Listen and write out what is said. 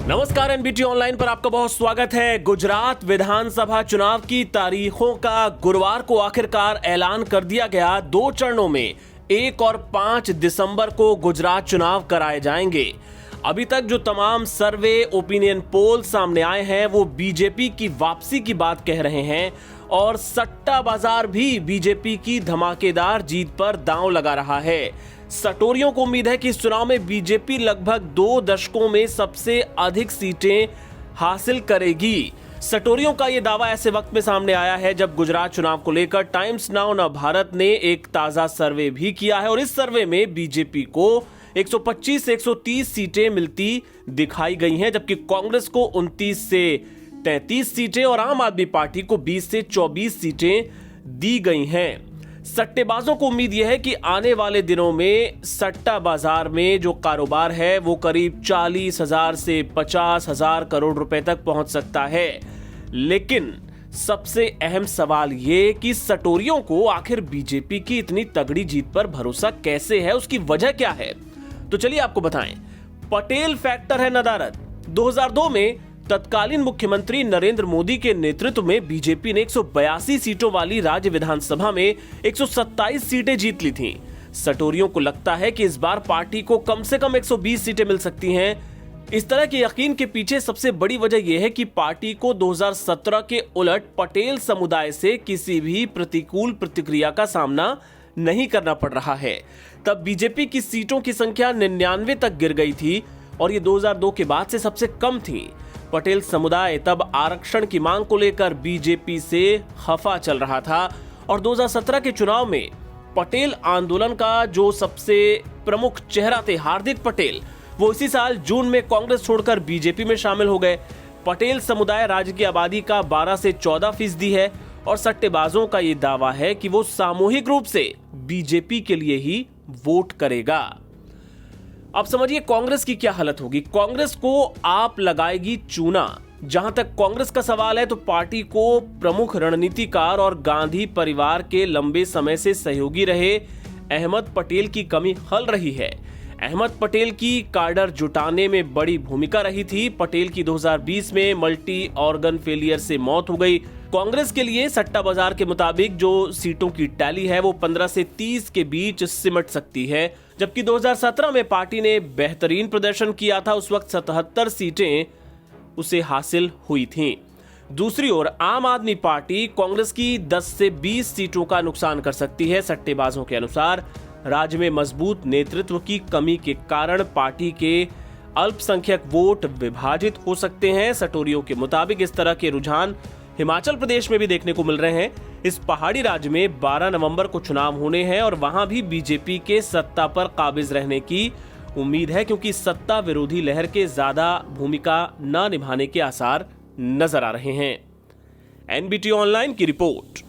नमस्कार, NBT online पर आपका बहुत स्वागत है। गुजरात विधानसभा चुनाव की तारीखों का गुरुवार को आखिरकार ऐलान कर दिया गया। 2 चरणों में 1 और 5 दिसंबर को गुजरात चुनाव कराए जाएंगे। अभी तक जो तमाम सर्वे, ओपिनियन पोल सामने आए हैं वो बीजेपी की वापसी की बात कह रहे हैं और सट्टा बाजार भी बीजेपी की धमाकेदार जीत पर दांव लगा रहा है। सटोरियों को उम्मीद है कि इस चुनाव में बीजेपी लगभग 2 दशकों में सबसे अधिक सीटें हासिल करेगी। सटोरियों का यह दावा ऐसे वक्त में सामने आया है जब गुजरात चुनाव को लेकर टाइम्स नाउ न भारत ने एक ताजा सर्वे भी किया है और इस सर्वे में बीजेपी को 125 से 130 सीटें मिलती दिखाई गई हैं, जबकि कांग्रेस को 29 से 33 सीटें और आम आदमी पार्टी को 20 से 24 सीटें दी गई हैं। सट्टेबाजों को उम्मीद यह है कि आने वाले दिनों में सट्टा बाजार में जो कारोबार है वो करीब 40,000 से 50,000 करोड़ रुपए तक पहुंच सकता है। लेकिन सबसे अहम सवाल ये कि सटोरियों को आखिर बीजेपी की इतनी तगड़ी जीत पर भरोसा कैसे है, उसकी वजह क्या है? तो चलिए आपको बताएं। पटेल फैक्टर है नदारद। 2002 में तत्कालीन मुख्यमंत्री नरेंद्र मोदी के नेतृत्व में बीजेपी ने 182 सीटों वाली राज्य विधानसभा में 127 सीटें जीत ली थीं। सटोरियों को लगता है कि इस बार पार्टी को कम से कम 120 सीटें मिल सकती हैं। इस तरह के यकीन के पीछे सबसे बड़ी वजह यह है कि पार्टी को 2017 के उलट पटेल समुदाय से किसी भी प्रतिकूल प्रतिक्रिया का सामना नहीं करना पड़ रहा है। तब बीजेपी की सीटों की संख्या 99 तक गिर गई थी और ये 2002 के बाद से सबसे कम थी। पटेल समुदाय तब आरक्षण की मांग को लेकर बीजेपी से खफा चल रहा था और 2017 के चुनाव में पटेल आंदोलन का जो सबसे प्रमुख चेहरा थे हार्दिक पटेल, वो इसी साल जून में कांग्रेस छोड़कर बीजेपी में शामिल हो गए। पटेल समुदाय राज्य की आबादी का 12 से 14% है और सट्टेबाजों का ये दावा है कि वो सामूहिक रूप से बीजेपी के लिए ही वोट करेगा। अब समझिए कांग्रेस की क्या हालत होगी। कांग्रेस को आप लगाएगी चूना। जहां तक कांग्रेस का सवाल है तो पार्टी को प्रमुख रणनीतिकार और गांधी परिवार के लंबे समय से सहयोगी रहे अहमद पटेल की कमी खल रही है। अहमद पटेल की काडर जुटाने में बड़ी भूमिका रही थी। पटेल की 2020 में मल्टी ऑर्गन फेलियर से मौत हो गई। कांग्रेस के लिए सट्टा बाजार के मुताबिक जो सीटों की टैली है वो 15 से 30 के बीच सिमट सकती है, जबकि 2017 में पार्टी ने बेहतरीन प्रदर्शन किया था। उस वक्त 77 सीटें उसे हासिल हुई थीं। दूसरी ओर आम आदमी पार्टी कांग्रेस की 10 से 20 सीटों का नुकसान कर सकती है। सट्टेबाजों के अनुसार राज्य में मजबूत नेतृत्व की कमी के कारण पार्टी के अल्पसंख्यक वोट विभाजित हो सकते हैं। सटोरियों के मुताबिक इस तरह के रुझान हिमाचल प्रदेश में भी देखने को मिल रहे हैं। इस पहाड़ी राज्य में 12 नवंबर को चुनाव होने हैं और वहां भी बीजेपी के सत्ता पर काबिज रहने की उम्मीद है, क्योंकि सत्ता विरोधी लहर के ज्यादा भूमिका न निभाने के आसार नजर आ रहे हैं। एनबीटी ऑनलाइन की रिपोर्ट।